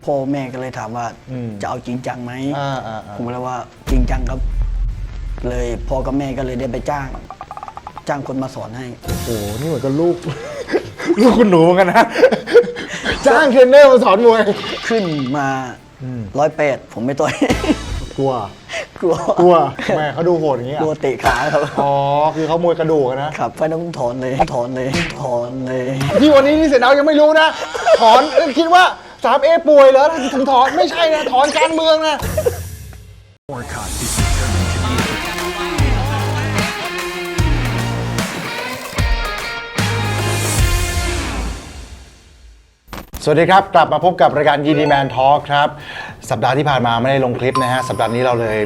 พ่อแม่ก็เลยถามว่าจะเอาจริงจังไหมผมเลยว่าจริงจังครับ เลยพ่อกับแม่ก็เลยได้ไปจ้างคนมาสอนให้โอ้โหนี่เหมือนกับลูก ลูกคุณหนูเหมือนกันนะ จ้างเทรนเนอร์มาสอนมวยขึ้นมา108ผมไม่ต่อย กลัว กลัวแม่เขาดูโหดอย่างนี้อ่ะกลัวเตะขาครับอ๋อคือเขามวยกระดูกนะครับไฟนั้นผมถอนเลยที่วันนี้นี่เสร็จแล้วยังไม่รู้นะถอนคิดว่า 3A ป่วยเหรอถึงถอนไม่ใช่นะถอนการเมืองนะสวัสดีครับกลับมาพบกับรายการยีดีแมนทอล์คครับสัปดาห์ที่ผ่านมาไม่ได้ลงคลิปนะฮะสัปดาห์นี้เราเลย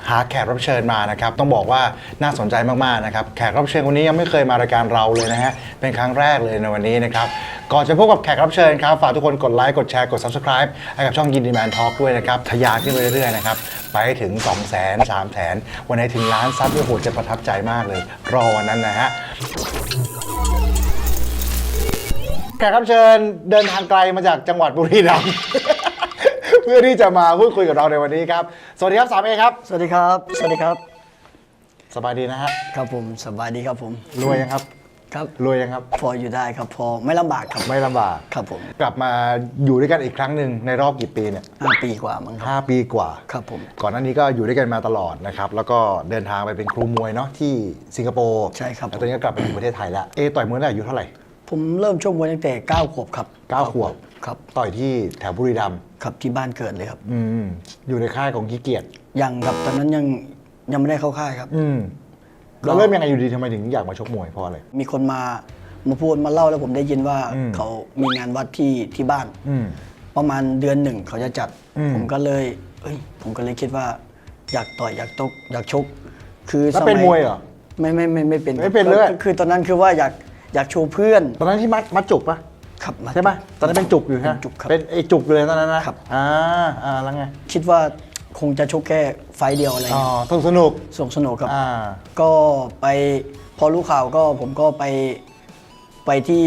หาแขกรับเชิญมานะครับต้องบอกว่าน่าสนใจมากๆนะครับแขกรับเชิญคนนี้ยังไม่เคยมารายการเราเลยนะฮะเป็นครั้งแรกเลยในวันนี้นะครับก่อนจะพบกับแขกรับเชิญครับฝากทุกคนกดไลค์กดแชร์กด Subscribe ให้กับช่องยีดีแมนทอล์คด้วยนะครับทะยานขึ้นไปเรื่อยๆนะครับไปถึง 200,000 300,000 วันไหนถึงล้านซับโอ้โหจะประทับใจมากเลยรอวันนั้นนะฮะแขกรับเชิญเดินทางไกลมาจากจังหวัดบุรีรัมย์ เพื่อที่จะมาพูดคุยกับเราในวันนี้ครับสวัสดีครับ 3A ครับสวัสดีครับสบายดีนะฮะครับผมสบายดีครับผมรวยยังครับครับรวยยังครับพออยู่ได้ครับพอไม่ลำบากครับไม่ลำบากครับผมกลับมาอยู่ด้วยกันอีกครั้งหนึ่งในรอบกี่ปีเนี่ย5 ปีกว่ามั้งครับ5 ปีกว่าครับผมก่อนหน้านี้ก็อยู่ด้วยกันมาตลอดนะครับแล้วก็เดินทางไปเป็นครูมวยเนาะที่สิงคโปร์ใช่ครับแล้วตอนนี้ก็กลับมาอยู่ประเทศไทยแล้วต่อยมวยได้อายุเท่าไหร่ผมเริ่มชกมวยตั้งแต่9 ขวบครับ9 ขวบครับต่อยที่แถวบุรีรัมย์ครับที่บ้านเกิดเลยครับอยู่ในค่ายของขี้เกียจยังครับตอนนั้นยังไม่ได้เข้าค่ายครับแล้วเริ่มยังไงอยู่ดีทำไมถึงอยากมาชกมวยเพราะอะไรมีคนมาพูดมาเล่าแล้วผมได้ยินว่าเขามีงานวัดที่บ้านประมาณเดือนหนึ่งเขาจะจัดผมก็เลยคิดว่าอยากต่อยอยากชกคือแล้วเป็นมวยเหรอไม่เป็นเลยคือตอนนั้นคือว่าอยากโชว์เพื่อนตอนนั้นที่มัดจุกปะครับใช่ไหมตอนนั้นเป็นจุกอยู่ฮะเป็นไอจุกเลยตอนนั้นนะครับแล้วไงคิดว่าคงจะชกแค่ไฟเดียวอะไรสนุกครับก็ไปพอรู้ข่าวก็ผมก็ไปที่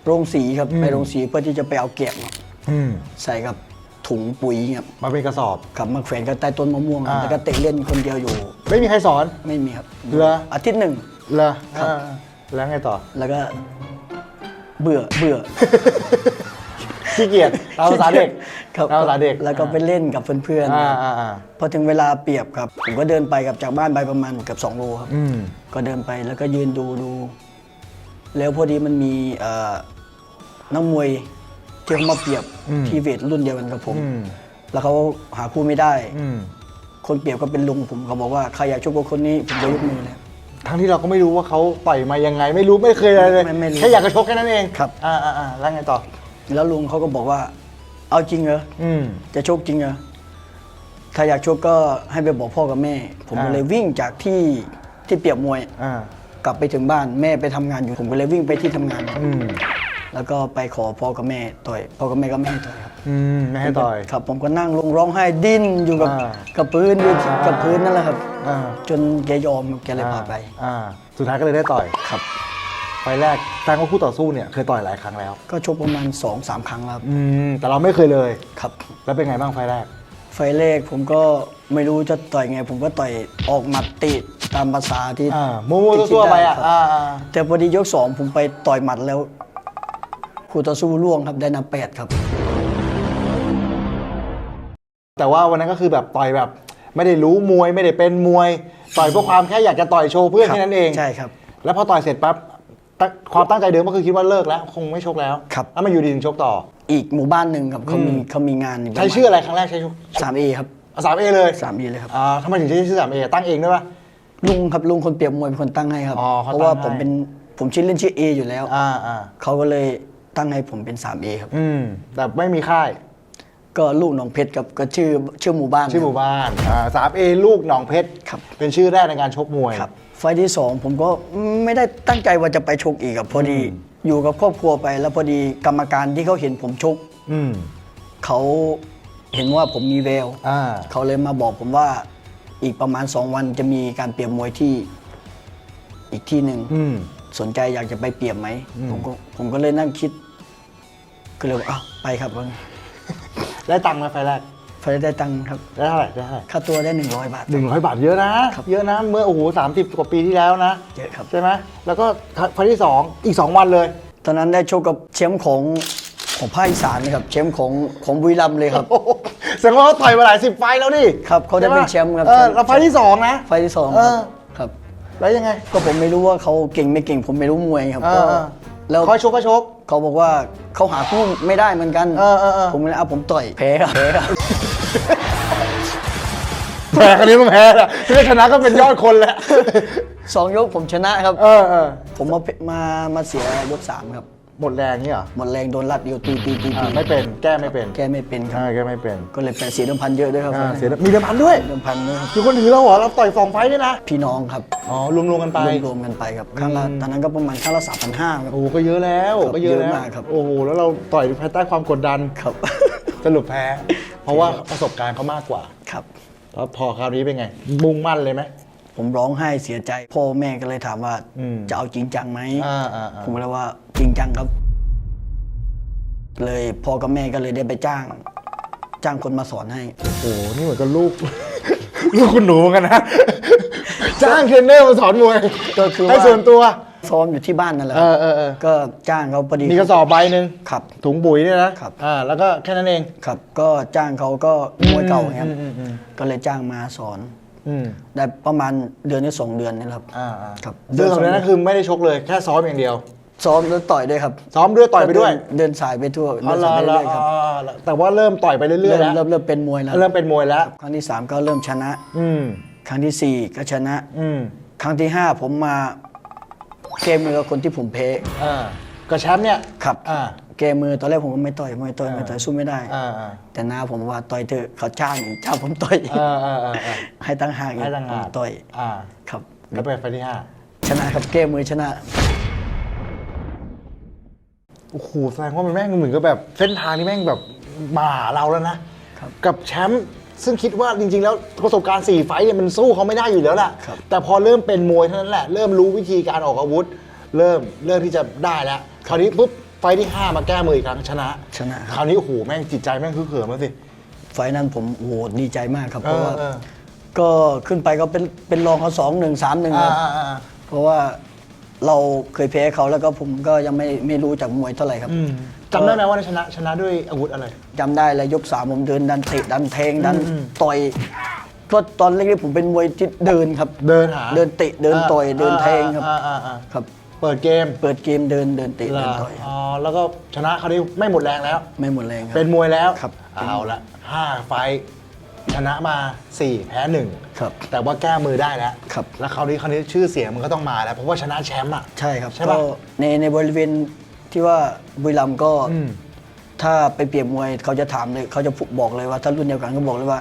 โรงสีครับไปโรงสีเพื่อที่จะไปเอาเก็บใส่กับถุงปุ๋ยครับมาเป็นกระสอบครับมาแขวนกันใต้ต้นมะม่วงแล้วก็เตะเล่นคนเดียวอยู่ไม่มีใครสอนไม่มีครับอาทิตย์หนึ่งครับแล้วไงต่อแล้วก็เบื่อขี้เกียจตามภาษาเด็กครับตามภาษาเด็กแล้วก็ไปเล่นกับเพื่อนๆพอถึงเวลาเปรียบครับผมก็เดินไปกับจากบ้านไปประมาณเกือบ2 โลครับก็เดินไปแล้วก็ยืนดูแล้วพอดีมันมีนักมวยที่เขามาเปรียบที่เวทรุ่นเดียวกันกับผมแล้วเขาหาคู่ไม่ได้คนเปรียบก็เป็นลุงผมเขาบอกว่าใครอยากชกกับคนนี้ผมจะยกมือเลยทั้งที่เราก็ไม่รู้ว่าเขาต่อยมายังไงไม่เคยอะไรเลยแค่อยากจะชกแค่นั้นเองครับแล้วไงต่อแล้วลุงเขาก็บอกว่าเอาจริงเหรอจะชกจริงเหรอถ้าอยากชกก็ให้ไปบอกพ่อกับแม่ผมก็เลยวิ่งจากที่เปรียบมวยกลับไปถึงบ้านแม่ไปทำงานอยู่ผมก็เลยวิ่งไปที่ทำงานแล้วก็ไปขอพ่อกับแม่ต่อยพ่อกับแม่ก็ไม่ให้ต่อยครับไม่ให้ต่อยครับผมก็นั่งลงร้องไห้ดิ้นอยู่กับพื้นอยู่กับพื้นนั่นแหละครับจนแกยอมแกเลยพาไปสุดท้ายก็เลยได้ต่อยครับไฟแรกแสดงว่าคู่ต่อสู้เนี่ยเคยต่อยหลายครั้งแล้วก็ชกประมาณ 2-3 ครั้งครับแต่เราไม่เคยเลยครับแล้วเป็นไงบ้างไฟแรกผมก็ไม่รู้จะต่อยไงผมก็ต่อยออกหมัดติดตามภาษาที่มูตัวไปแต่พอดียก 2ผมไปต่อยหมัดแล้วคู่ต่อสู้ล่วงครับได้นับ8ครับแต่ว่าวันนั้นก็คือแบบต่อยแบบไม่ได้รู้มวยไม่ได้เป็นมวยต่อยเพื่อความแค่อยากจะต่อยโชว์เพื่อนแค่นั้นเองใช่ครับแล้วพอต่อยเสร็จปั๊บความตั้งใจเดิมก็คือคิดว่าเลิกแล้วคงไม่ชกแล้วครับแล้วมาอยู่ดีถึงชกต่ออีกหมู่บ้านหนึ่งครับเขามีงานใช้ชื่ออะไรครั้งแรกใช้3A ครับ3A เลย 3A เลยครับทำไมถึงใช้ชื่อ 3A ตั้งเองด้วยป่ะลุงคนเปรียบมวยเป็นคนตั้งให้ครับเพราะว่าผมชื่อเล่นชื่อ A อยู่แล้วเขาก็เลยตั้งให้ผมเป็น 3A ครับแต่ไม่มีค่ายก็ลูกหนองเพชรกับก็ชื่อหมู่บ้าน3A ลูกหนองเพชรเป็นชื่อแรกในการชกมวยครับไฟที่ 2ผมก็ไม่ได้ตั้งใจว่าจะไปชกอีกครับพอดีอยู่กับครอบครัวไปแล้วพอดีกรรมการที่เขาเห็นผมชกเขาเห็นว่าผมมีแววเขาเลยมาบอกผมว่าอีกประมาณ2 วันจะมีการเปรียบมวยที่อีกที่หนึ่งสนใจอยากจะไปเปรียบไหมผมก็เลยนั่งคิดก็เลยว่าไปครับ ได้ตังค์ไหมไฟล์แรก ไฟล์ได้ตังค์ครับ ได้เท่าไหร่ได้เท่าไหร่ ค่าตัวได้100 บาท 100 บาทเยอะนะ เยอะนะเมื่อโอ้โห30 กว่าปีที่แล้วนะ เยอะครับ ใช่ไหมแล้วก็ไฟล์ที่ 2 อีก 2 วันเลย ตอนนั้นได้โชคกับแชมป์ของภาคอีสานนะครับแชมป์ของบุรีรัมย์เลยครับ โอ้โหแสดงว่าเขาต่อยมาหลาย10 ไฟล์แล้วนี่ ครับเขาได้เป็นแชมป์ครับ แล้วไฟล์ที่ 2 นะ ไฟล์ที่สอง เออ ครับ แล้วยังไง ก็ผมไม่รู้ว่าเขาเก่งไม่เก่งผมไม่รู้มวยครับ เอ ก็ อ แล้ว คอยชกก็ชก เขาบอกว่าเขาหาคู่ไม่ได้เหมือนกัน เออ ผมเลยเอาผมต่อยแพ้ครับแพ้ครับ แพ้ครั้นี้มันแพ้ละที่ชนะก็เป็นยอดคนแล้ว 2 ยกผมชนะครับ เออ ผมมาเสียยก 3 ครับ หมดแรงนี่เหรอ หมดแรงโดนรัดเดียวตี ไม่เป็นแก้ไม่เป็น แก้ไม่เป็นครับ แก้ไม่เป็น ก็เลยเสียเดิมพันเยอะด้วยครับ เสียมีเดิมพันด้วย เดิมพันด้วยครับ คือคนถือเราเหรอเราต่อย2 ไฟต์ด้วยนะ พี่น้องครับ อ๋อรวมๆกันไป รวมๆกันไปครับครั้งละตอนนั้นก็ประมาณครั้งละ3,500ครับ โอ้โหก็เยอะแล้ว ครับ ก็เยอะแล้ว เยอะมากครับ โอ้โหแล้วเราต่อยภายใต้ความกดดัน ครับ สรุปแพ้ เพราะว่าประสบการณ์เขามากกว่า ครับ แล้วพอคราวนี้เป็นไงมุ่งมั่นเลยไหม ผมร้องไห้เสียใจพ่อแม่ก็เลยถามว่า จะเอาจริงจังไหม ผมก็เลยว่าจริงจังครับ เลยพ่อกับแม่ก็เลยได้ไปจ้างคนมาสอนให้ โอ้โหนี่เหมือนกับลูก ลูกคุณหนูเหมือนกันนะ จ้างเทรนเนอร์มาสอนมวย ก็คือว่า ให้ส่วนตัว ซ้อมอยู่ที่บ้านนั่นแหละ เออ ก็จ้างเขาพอดี มีกระสอบใบหนึ่ง ครับ ถุงปุ๋ยเนี่ยนะครับ แล้วก็แค่นั้นเอง ครับ ก็จ้างเขาก็มวยเก่าครับ อืม ก็เลยจ้างมาสอน อืม ได้ประมาณเดือนนี้2 เดือนนี่แหละครับ ครับ เดือนของนั้นคือไม่ได้ชกเลยแค่ซ้อมอย่างเดียว ซ้อมแล้วต่อยด้วยครับ ซ้อมด้วยต่อยไปด้วย เดินสายไปทั่ว อ๋อ เดินสายไปเรื่อยๆครับ แต่ว่าเริ่มต่อยไปเรื่อยๆแล้ว เริ่มเป็นมวยแล้ว เริ่มเป็นมวยแล้ว ครั้งที่ 3 ก็เริ่มชนะ อืม ครั้งที่ 4 ก็ชนะ อืม ครั้งที่ 5 ผมมาเกมมือกับคนที่ผมแพ้ ก็แชมป์เนี่ย ครับ อ่า เกมมือตอนแรกผมก็ไม่ต่อยสู้ไม่ได้ อ่า แต่น้าผมว่าต่อยเถอะเขาจ้างผมต่อย ให้ตั้งหากอีก ให้ต่างหาก ต่อย ครับ แล้วไปไฟล์ที่ ชนะครับเกมมือชนะ 5โอ้โหแสดงว่ามันแม่งเหมือนกับแบบเส้นทางนี้แม่งแบบมาหาเราแล้วนะ กับแชมป์ซึ่งคิดว่าจริงๆแล้วประสบการณ์4 ไฟต์เนี่ยมันสู้เขาไม่ได้อยู่แล้วแหละ ครับ แต่พอเริ่มเป็นมวยเท่านั้นแหละ เริ่มรู้วิธีการออกอาวุธ เริ่มที่จะได้แล้วคราวนี้ปุ๊บไฟต์ที่ 5 มาแก้มืออีกครั้งชนะ ค ครับ ราวนี้โอ้โหแม่งจิตใจแม่งคึกเขิมแล้วสิ ไฟล์นั้นผมโอ้โหดีใจมากครับ เพราะว่า เออ ก็ขึ้นไปก็เป็นรองเขา2-1 3-1ครับเพราะว่าเราเคยแพ้เขาแล้วก็ผมก็ยังไม่รู้จากมวยเท่าไหร่ครับ จำได้ไหมว่าชนะด้วยอาวุธอะไร จำได้เลยยก 3 ผมเดินดันเตะดันแทงดันต่อยก็ตอนเล็กๆผมเป็นมวยที่เดินครับ เดินหา เดินเตะเดินต่อยเดินแทงครับครับ เปิดเกม เปิดเกมเดินเตะเดินต่อย อ๋อแล้วก็ชนะคราวนี้ไม่หมดแรงแล้ว ไม่หมดแรงครับ เป็นมวยแล้ว ครับ เอาละ5 ไฟต์ชนะมา 4 แพ้ 1 ครับ แต่ว่าแก้มือได้แล้ว ครับ แล้วคราวนี้ชื่อเสียงมันก็ต้องมาแล้ว เพราะว่าชนะแชมป์อ่ะ ใช่ครับ ใช่ปะ ก็ในบริเวณที่ว่าบุรีรัมย์ก็ถ้าไปเปรียบมวยเขาจะถามเลยเขาจะบอกเลยว่าถ้ารุ่นเดียวกันก็บอกเลยว่า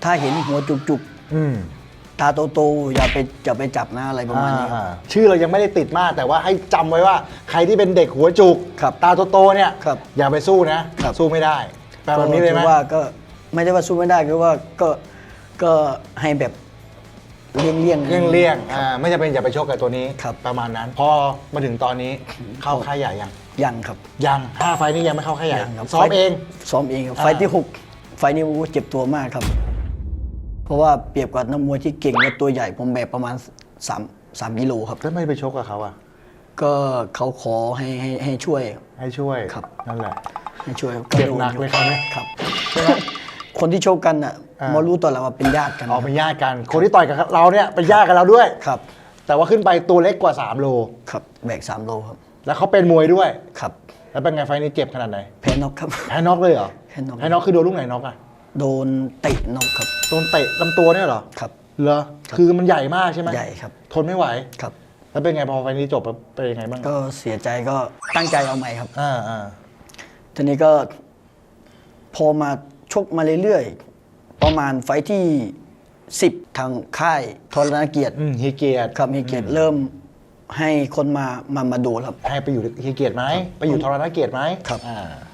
ถ้าเห็นหัวจุกๆตาโตๆอย่าไปจับนะอะไรประมาณนี้ครับ ชื่อเรายังไม่ได้ติดมาก แต่ว่าให้จำไว้ว่าใครที่เป็นเด็กหัวจุก ครับ ตาโตๆเนี่ย ครับ อย่าไปสู้นะ ครับ สู้ไม่ได้แปลแบบนี้เลยไหม ก็คือว่าก็ไม่ได้ว่าสู้ไม่ได้คือว่าก็ให้แบบเลี่ยง เลี่ยงไม่จำเป็นอย่าไปชกกับตัวนี้ ครับ ประมาณนั้น พอมาถึงตอนนี้เข้าค่ายใหญ่ยัง ยังครับ ยัง5 ไฟต์นี้ยังไม่เข้าค่ายใหญ่ ยังครับ ซ้อมเอง ซ้อมเองครับไฟล์ที่ 6 ไฟล์นี้โอ้โหเจ็บตัวมากครับ เพราะว่าเปรียบกับนักมวยที่เก่งและตัวใหญ่ผมแบบประมาณ3กิโลครับ แล้วไม่ไปชกกับเขาอ่ะ ก็เขาขอให้ช่วย ให้ช่วย ครับ นั่นแหละ ให้ช่วย เจ็บหนักเลยครับเนี่ย ครับ คนที่โชคกันอ่ะมารู้ตอนหลังว่าเป็นญาติกัน ออกเป็นญาติกัน คนที่ต่อยกับเราเนี่ยเป็นญาติกับเราด้วย ครับ แต่ว่าขึ้นไปตัวเล็กกว่า3 โล ครับแบก3 โลครับ แล้วเขาเป็นมวยด้วย ครับ แล้วเป็นไงไฟต์นี้เจ็บขนาดไหน แพ้น็อกครับ แพ้น็อกเลยเหรอ แพ้น็อก แพ้น็อกคือโดนลูกไหนน็อกอ่ะ โดนเตะน็อกครับ โดนเตะลำตัวเนี่ยเหรอ ครับ เหรอ คือมันใหญ่มากใช่ไหม ใหญ่ครับ ทนไม่ไหว ครับ แล้วเป็นไงพอไฟล์นี้จบแล้วเป็นยังไงบ้าง ก็เสียใจก็ตั้งใจเอาใหม่ครับ อ่า ทีนี้ก็พอมาชกมาเรื่อยๆ ประมาณไฟท์ที่ 10 ทางค่ายทรณเกียรติ ฮีเกียรติ ครับมีเกียรติเริ่มให้คนมาดูครับ ให้ไปอยู่ฮีเกียรติไหมไปอยู่ทรณเกียรติไหม ครับ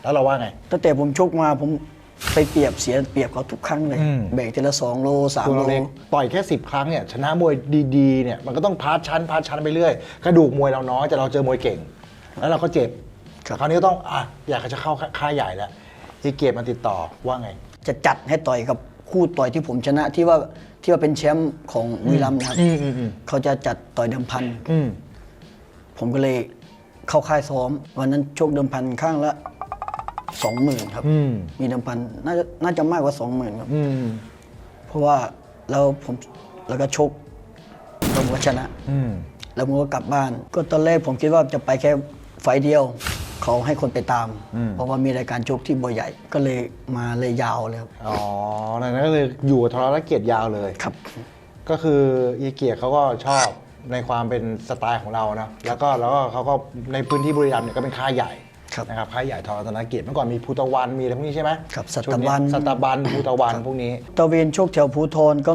แล้วเราว่าไง ตั้งแต่ผมชกมาผมไปเสียเปรียบเขาทุกครั้งเลย แบกทีละ2 โล 3 ตัว โล เราเล็กต่อยแค่ 10 ครั้งเนี่ยชนะมวยดีๆเนี่ยมันก็ต้องพาร์ทชั้นไปเรื่อยกระดูกมวยเราน้อยแต่เราเจอมวยเก่ง แล้วเราก็เจ็บ ครับ คราวนี้ก็ต้องอยากจะเข้าค่ายใหญ่แล้ว เฮียเกียรติมาติดต่อว่าไง จะจัดให้ต่อยกับคู่ต่อยที่ผมชนะที่ว่าเป็นแชมป์ของบุรีรัมย์นะครับเขาจะจัดต่อยเดิมพันผมก็เลยเข้าค่ายซ้อมวันนั้นชกเดิมพันข้างละ 20,000 ครับมีเดิมพันน่าจะมากกว่า 20,000 ครับเพราะว่าแล้วก็ชกแล้วผมก็ชนะแล้วผมก็กลับบ้าน ก็ตอนแรกผมคิดว่าจะไปแค่ไฟล์เดียวเขาให้คนไปตาม เพราะว่ามีรายการชกที่บัวใหญ่ก็เลยมาเลยยาวเลยครับ อ๋อนั่นก็เลยอยู่กับทรเกียรติยาวเลย ครับ ก็คือเฮียเกียรติเขาก็ชอบในความเป็นสไตล์ของเรานะแล้วก็เขาก็ในพื้นที่บุรีรัมย์เนี่ยก็เป็นค่ายใหญ่นะครับค่ายใหญ่ทรเกียรติเมื่อก่อนมีภูตะวันมีอะไรพวกนี้ใช่ไหม ครับสัตบัน สัตบันภูตะวันพวกนี้ ตะเวนโชคแถวภูทรก็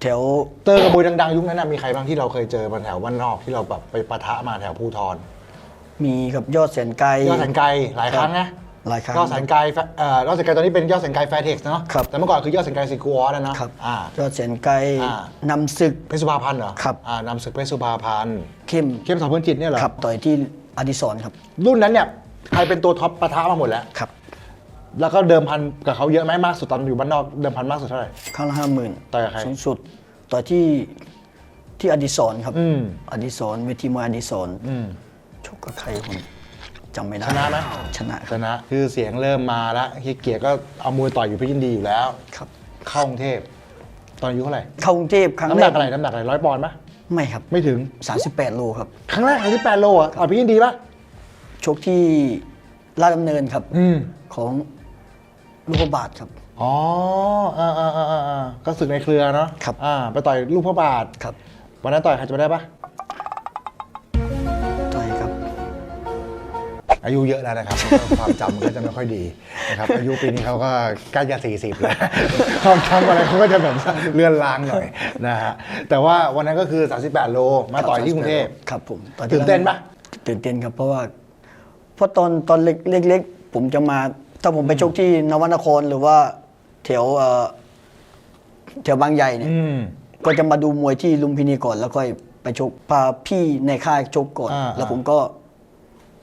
แถว เตอร์กระบุยดังๆยุคนั้นนะมีใครบ้างที่เราเคยเจอมาแถวบ้านนอกที่เราแบบไปปะทะมาแถวภูทร มีกับยอดแสนไกล ยอดแสนไกลหลายครั้งนะ หลายครั้ง ยอดแสนไกลยอดแสนไกลตอนนี้เป็นยอดแสนไกลแฟร์เท็กซ์เนาะ ครับ แต่เมื่อก่อนคือยอดแสนไกลซิกูออสนะเนาะ ครับ อ่าย อดแสนไกล นำศึก เพชรสุภาพันธ์เหรอ ครับ นำศึกเพชรสุภาพันธ์ เข้ม สอบพื้นจิตเนี่ยเหรอ ครับต่อยที่อดิศรครับ รุ่นนั้นเนี่ยใครเป็นตัวท็อปปะทะมาหมดแล้ว ครับ แล้วก็เดิมพันกับเขาเยอะไหมมากสุดตอนอยู่บ้านนอกเดิมพันมากสุดเท่าไหร่ ครั้งละ50,000 ต่อยกับใคร สูงสุดต่อยที่อดิศรครับอดิศรเวทีมวยอดิศรชกกับใครผมจำไม่ได้ ชนะไหม ชนะค ช รับ นะคือเสียงเริ่มมาแล้วเฮียเกียรติก็เอามวยต่อยอยู่เพชรยินดีอยู่แล้ว ครับ เข้ากรุงเทพตอนอายุเท่าไหร่ เข้ากรุงเทพครั้ง น้ำ แร หนั ก กอะไรน้ำหนักอะไร100 ปอนด์ปะ ไม่ครับ ไม่ถึง 38 โลครับ ครั้งแรก38 โลอ่ะเอาเพชรยินดีปะ ชกที่ลาดดำเนินครับของลูกพระบาทครับ อ๋อก็ศึกในเครือเนาะ ครับ ไปต่อยลูกพระบาท ครับ วันนั้นต่อยใครจะไปได้ปะ ต่อยครับ อายุเยอะแล้วนะครับ ความจำมันก็จะไม่ค่อยดีนะครับ อายุปีนี้เขาก็ใกล้จะ40แล้ว ความจำอะไรเขาก็จะแบบเลื่อนลางหน่อยนะฮะแต่ว่าวันนั้นก็คือ38 โลมาต่อยที่กรุงเทพ ครับผมต่อยที่ ตื่นเต้นปะ ตื่นเต้นครับเพราะตอนเล็กๆผมจะมาถ้าผมไปชกที่นวนครหรือว่าแถวบางใหญ่เนี่ยก็จะมาดูมวยที่ลุมพินีก่อนแล้วค่อยไปชกพาพี่ในค่ายชกก่อน แล้วผมก็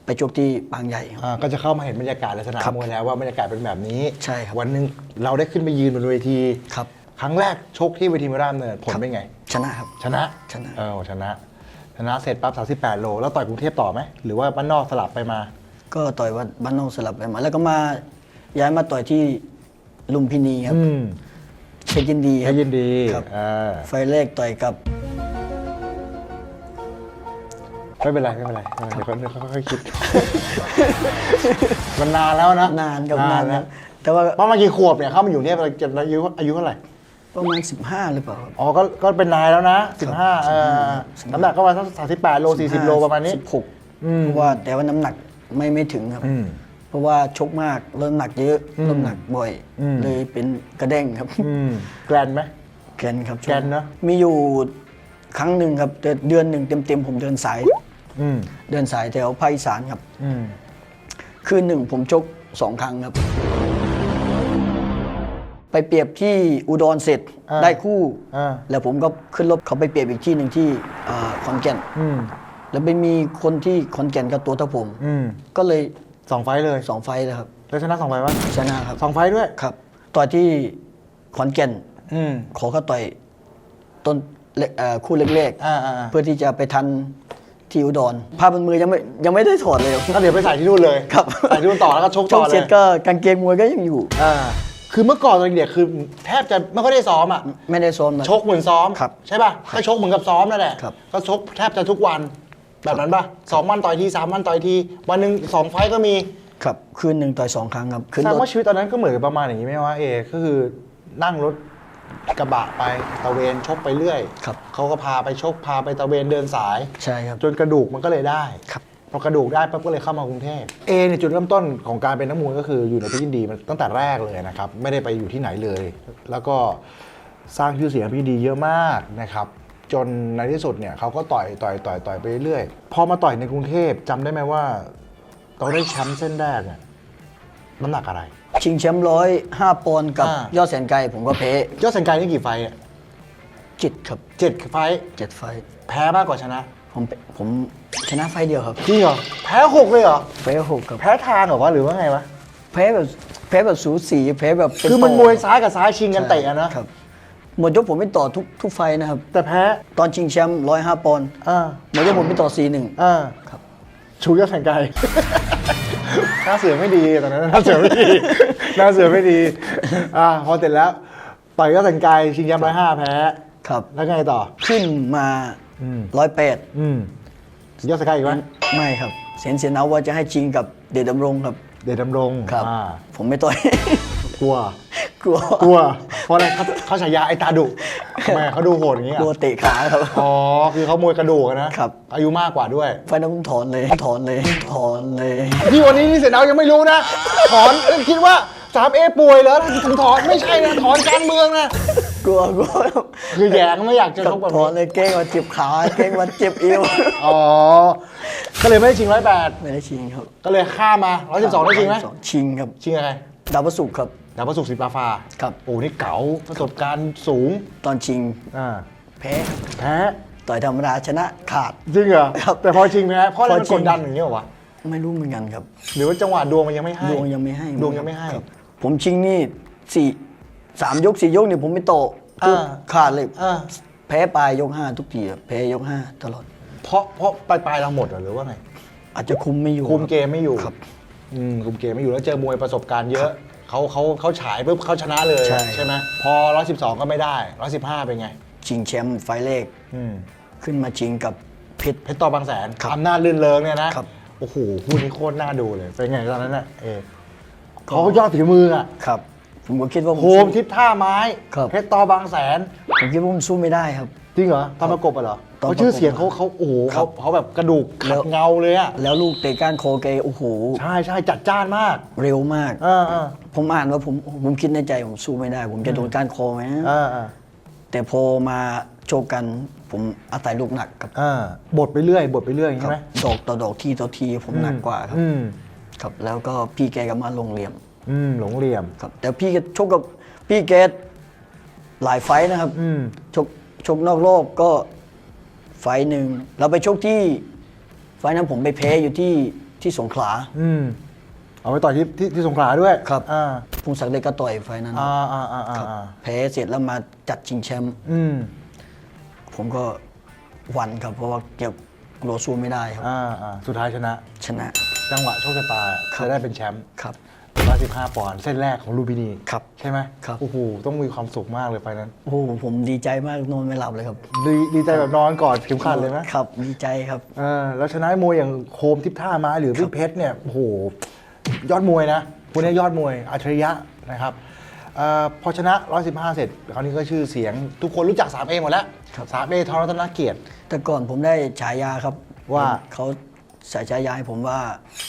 ไปชกที่บางใหญ่ครับ ก็จะเข้ามาเห็นบรรยากาศในสนามมวยแล้วว่าบรรยากาศเป็นแบบนี้ ใช่ครับ วันหนึ่งเราได้ขึ้นไปยืนบนเวที ครับ ครั้งแรกชกที่เวทีมวยราชดำเนินผลเป็นไง ชนะครับ ชนะ ชนะ ชนะเสร็จปั๊บ38 โลแล้วต่อยกรุงเทพต่อไหมหรือว่าบ้านนอกสลับไปมา ก็ต่อยวัดบ้านนอกสลับไปมา แล้วก็มาย้ายมาต่อยที่ลุมพินีครับเพชรยินดีค ให้ รับ ยินดี ครับ ไฟล์แรกต่อยกับ ไม่เป็นไรเดี๋ยวค่อยๆคิด มันนานแล้วนะ นานกับนาน แล้ นะแต่ว่า ประมาณกี่ขวบเนี่ยเข้ามาอยู่เนี่ยอายุเท่าไหร่ ประมาณ 15 หรือเปล่าครับ อ๋อก็เป็นนายแล้วนะ15น้ำหนักก็ประมาณสัก38 โล 40 โลประมาณนี้ 16เพราะว่าแต่ว่าน้ำหนักไม่ถึงครับ เพราะว่าชกมากลดน้ำหนักเยอะลดน้ำหนักบ่อย เลยเป็นกระเด้งครับ แกรนไหม แกนครับ แกนเนอะ มีอยู่ครั้งหนึ่งครับแต่เดือนหนึ่งเต็มๆผมเดินสายแถวภาคอีสานครับคืนหนึ่งผมชก2 ครั้งครับ ไปเปรียบที่อุดรเสร็จได้คู่ แล้วผมก็ขึ้นรถเขาไปเปรียบอีกที่หนึ่งที่ขอนแก่นแล้วไปมีคนที่ขอนแก่นกับตัวเท่าผมก็เลย 2 ไฟต์เลย 2 ไฟล์เลยครับ แล้วชนะ2 ไฟต์ปะ ชนะครับ 2 ไฟต์ด้วย ครับต่อยที่ขอนแก่นขอเขาต่อยต้นคู่เล็กๆเพื่อที่จะไปทันที่อุดรผ้าบนมือยังไม่ได้ถอดเลยครับ ก็เดี๋ยวไปใส่ที่นู่นเลย ครับ ใส่ที่นู่นต่อแล้วก็ชก ช ต่อก เล เสร็ ย จก็กางเกงมวยก็ยังอยู่ คือเมื่อก่อนตอนเด็กคือแทบจะไม่ค่อยได้ซ้อมอ่ะ ไม่ได้ซ้อมนะ ชกเหมือนซ้อม ครับ ใช่ป่ะก็ชกเหมือนกับซ้อมนั่นแหละ ครับ ก็ชกแทบจะทุกวันแบบนั้นป่ะ2 วันต่อยที3 วันต่อยทีวันหนึ่ง2 ไฟต์ก็มี ครับคืนหนึ่งต่อย2 ครั้งครับขึ้น แสด รง ถ ว่าชีวิตตอนนั้นก็เหมือนกับประมาณอย่างนี้ไหมวะก็คือนั่งรถกระบะไปตะเวนชกไปเรื่อย ครับ เขาก็พาไปชกพาไปตะเวนเดินสาย ใช่ครับ จนกระดูกมันก็เลยได้ ครับ พอกระดูกได้ปั๊บก็เลยเข้ามากรุงเทพเนี่ยจุดเริ่มต้นของการเป็นนักมวยก็คืออยู่ในเพชรยินดีมันตั้งแต่แรกเลยนะครับไม่ได้ไปอยู่ที่ไหนเลย แล้วก็สร้างชื่อเสียงเพชรยินดีเยอะมากนะครับจนในที่สุดเนี่ยเขาก็ต่อยไปเรื่อยพอมาต่อยในกรุงเทพจำได้ไหมว่าเราได้แชมป์เส้นแรกเนี่ยน้ำหนักอะไร ชิงแชมป์105 ปอนด์กับยอดแสนไกลผมก็แพ้ ยอดสังกัดนี่กี่ไฟต์เนี่ย 7ครับ 7 ไฟต์ 7 ไฟล์ แพ้มากกว่าชนะ ผมชนะไฟล์เดียวครับ จริงเหรอแพ้6เลยเหรอ แพ้6ครับ แพ้ทางเหรอวะหรือว่าไงวะ แพ้แบบ แพ้แบบสูสีแพ้แบบเป็ คือมัน ต่ มวยซ้ายกับซ้ายชิงกันเตะอะนะครับ หมดยกผมไม่ต่อทุกไฟต์นะครับ แต่แพ้ ตอนชิงแชมป์105 ปอนด์ อ่า หมดยกผมไม่ต่อ4-1 อ่า ครับ ชูยอดแข่งไกล หน้าเสือไม่ดีตอนนั้นหน้าเสือไม่ดี หน้าเสือไม่ดีพอเสร็จแล้วต่อยยอดแข่งไกลชิงแชมป์105แพ้ ครับ แล้วไงต่อ ขึ้นมา 108 อืมยอดสกายอีกไหม ไม่ครับเสียนเอาว่าจะให้ชิงกับเดชดำรงครับ เดชดำรง ครับ ผมไม่ต่อย กลัว กลัว กลัว เพราะอะไรเขาฉายาไอ้ตาดุทำไมเขาดูโหดอย่างนี้ กลัว อ่ะ เตะขาครับ อ๋อ คือเขามวยกระดูกอะนะครับ อายุมากกว่าด้วย ไฟล์นั้นผมถอนเลยถอนเลย ที่วันนี้นี่เสร็จแล้วยังไม่รู้นะ ถอนคิดว่า 3A ป่วยเหรอถึงถอนไม่ใช่นะถอนการเมืองนะ กลัว คือแยงไม่อยากจะชกแบบ ถอน นี้ เลยเก้งมาเจ็บขาเก้งมาเจ็บเอว อ๋อ ก็เลยไม่ได้ชิง108 ไม่ได้ชิงครับ ก็เลยข้ามมา112ได้ชิงไหม ชิงครับ ชิงอะไร ดาวพระศุกร์ครับ ดาวพระศุกร์ศิลปาฟ้า ครับ โอ้นี่เก๋าประสบการณ์สูง ตอนชิง อ่า แพ้ แพ้ ต่อยธรรมดาชนะขาด จริงเหรอ ครับ แต่พอชิงแพ้เพราะอะไรมัน พอชิ ก ง ดดันอย่างนี้เหรอวะ ไม่รู้เหมือนกันครับ หรือว่าจังหวะดวงมันยังไม่ให้ ดวงยังไม่ให้ ดวงยังไม่ให้ ครับผมชิงนี่3 ยก 4 ยกเนี่ยผมไม่โตะ อ่า ขาดเลย อ่า แพ้ปลายยก 5 ทุกทีอะแพ้ยก 5 ตลอด เพราะปลายเราหมดเหรอหรือว่าไง อาจจะคุมไม่อยู่ คุมเกมไม่อยู่ ครับ คุมเกมไม่อยู่แล้วเจอมวยประสบการณ์เยอะเขาฉายปุ๊บเขาชนะเลย ใช่ ไหมพอ112ก็ไม่ได้115เป็นไง ชิงแชมป์ไฟล์แรก อืม ขึ้นมาชิงกับเพชร เพชรต่อบางแสน ครับ อำนาจลื่นเริงเนี่ยนะครับ โอ้โหคู่นี้โคตรน่าดูเลยเป็นไงตอนนั้นน่ะเขายอดฝีมืออ่ะ ครับ ผมก็คิดว่า โคมทิพย์ท่าไม้ ครับ เพชรต่อบางแสน ผมคิดว่าผมสู้ไม่ได้ครับ จริงเหรอตอนประกบอะเหรอ ตอนประกบ เขาชื่อเสียงเขาโอ้โห ครับ เขาแบบกระดูก แล้ ขัด ว เงาเลยอะ แล้วลูกเตะก้านคอแกโอ้โห ใช่จัดจ้านมาก เร็วมาก เออ ผมอ่านว่าผมคิดในใจผมสู้ไม่ได้ ผมจะโดนก้านคอไหม เออ แต่พอมาโชกกันผมอาศัยลูกหนักครับ บทไปเรื่อยอย่างนี้ใช่ไหม ดอกต่อดอกทีต่อทีผมหนักกว่าครับ อืม ครับแล้วก็พี่แกก็มาลงเหลี่ยม หลงเหลี่ยม ครับ แต่พี่แกชกกับพี่แกหลายไฟท์นะครับ อืม ชกนอกรอบก็ไฟท์หนึ่งเราไปชกที่ไฟท์นั้นผมไปแพ้อยู่ที่สงขลา เอาไปต่อยที่สงขลาด้วย ครับ อ่า พงศักดิ์เล็กก็ต่อยไฟท์นั้น ครับ อ่า แพ้เสร็จแล้วมาจัดชิงแชมป์ อืม ผมก็หวั่นครับ เพราะว่าเก็บกลัวสู้ไม่ได้ครับ สุดท้ายชนะ ชนะ จังหวะโชคชะตา ครับ จะได้เป็นแชมป์ ครับ 115 ปอนด์เส้นแรกของลูมพินี ครับ ใช่ไหม ครับ โอ้โหต้องมีความสุขมากเลยไฟนั้น โอ้โหผมดีใจมากนอนไม่หลับเลยครับ ดีใจแบบนอนกอดเข็มขัดเลยไหม ครับดีใจครับ แล้วชนะมวยอย่างโคมทิพย์ท่าไม้หรือพี่เพชรเนี่ยโอ้โหยอดมวยนะพวกนี้ยอดมวยอัจฉริยะนะครับพอชนะ 115 เสร็จคราวนี้ก็ชื่อเสียงทุกคนรู้จัก 3A หมดแล้ว ครับ 3A ทรรัตนเกียรติ แต่ก่อนผมได้ฉายาครับ ว่า เขาใส่ฉายาให้ผมว่า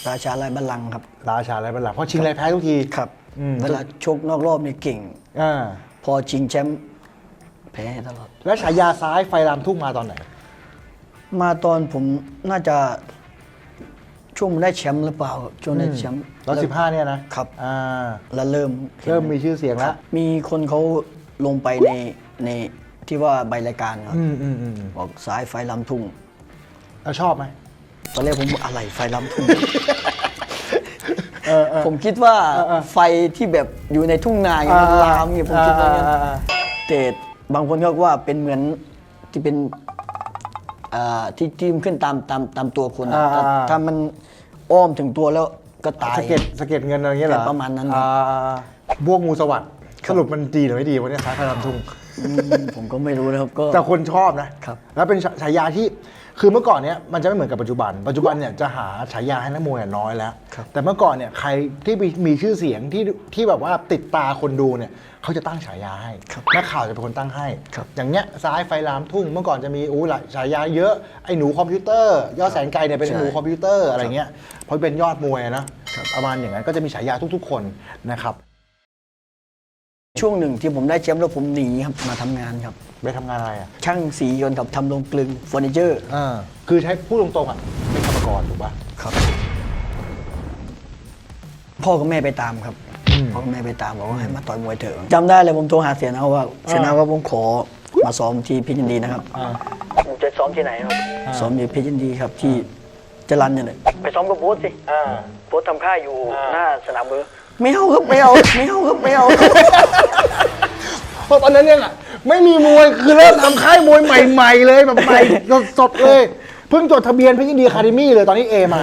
ราชาไร้บัลลังก์ครับ ราชาอะไรเป็นหลักเพราะชิงอะไรแพ้ทุกที ครับ อืม เวลาชกนอกรอบนี่เก่ง อ่า พอชิงแชมป์แพ้ตลอด แล้วฉายาซ้ายไฟรามทุ่งมาตอนไหน มาตอนผมน่าจะช่วงได้แชมป์หรือเปล่าครับช่วงได้แชมป์ 115เนี่ยนะครับ แล้วเริ่มห็น เริ่มมีชื่อเสียงแล้ว มีคนเขาลงไปในที่ว่าใบรายการครับบอกสายไฟลำทุ่ง แล้วชอบไหม ตอนแรกผมอะไรไฟลำทุ่ง ผมคิดว่าไฟที่แบบอยู่ในทุ่งนาอย่างมันลามเนี่ยผมคิดว่าอย่างนั้นแต่บางคนเขาก็ว่าเป็นเหมือนที่เป็นที่มันขึ้นตามตัวคนอะถ้ามันอ้อมถึงตัวแล้วก็ตาย สะเก็ดเงินอะไรเงี้ยเหรอ ประมาณนั้น บวกงูสวัสด์สรุปมันดีหรือไม่ดีวะเนี่ยซ้ายไฟรามทุ่ง ผมก็ไม่รู้นะครับก็ แต่คนชอบนะครับ แล้วเป็นฉายาที่คือเมื่อก่อนเนี้ยมันจะไม่เหมือนกับปัจจุบันเนี่ยจะหาฉายาให้นักมวยน้อยแล้ว ครับ แต่เมื่อก่อนเนี่ยใครที่มีชื่อเสียงที่แบบว่าติดตาคนดูเนี่ยเขาจะตั้งฉายาให้นักข่าวจะเป็นคนตั้งให้ อย่างเงี้ยซ้ายไฟรามทุ่งเมื่อก่อนจะมีหลายฉายาเยอะไอ้หนูคอมพิวเตอร์ยอดแสนไกลเนี่ยเป็นหนูคอมพิวเตอร์อะไรเงี้ยเพราะเป็นยอดมวยนะประมาณอย่างนั้นก็จะมีฉายาทุกๆคนนะครับ ช่วงหนึ่งที่ผมได้แชมป์แล้วผมหนีครับมาทำงานครับ ไปทำงานอะไรอ่ะ ช่างสียนต์กับทำโรงกลึงเฟอร์นิเจอร์ คือใช้พูดตรงๆอ่ะเป็นกรรมกรถูกป่ะ ครับพ่อกับแม่ไปตามครับพ่อกับแม่ไปตามบอกว่าให้มาต่อยมวยเถอะจำได้เลยผมโทรหาเสียนาว่าเสียนาว่าผมขอมาซ้อมที่เพชรยินดีนะครับผมจะซ้อมที่ไหนครับซ้อมที่เพชรยินดีครับที่จรัญเนี่ยไปซ้อมกับโบ๊ทสิโบ๊ททำค่ายอยู่หน้าสนามเบอร์ ไม่เอาครับไม่เอาไม่เอาครับไม่เอา เพราะตอนนั้นเนี่ยไม่มีมวยคือเริ่มทำค่ายมวยใหม่ๆเลยแบบใหม่สดๆเลย เพิ่งจดทะเบียนเพชรยินดีอะคาเดมี่เลยตอนนี้เอมา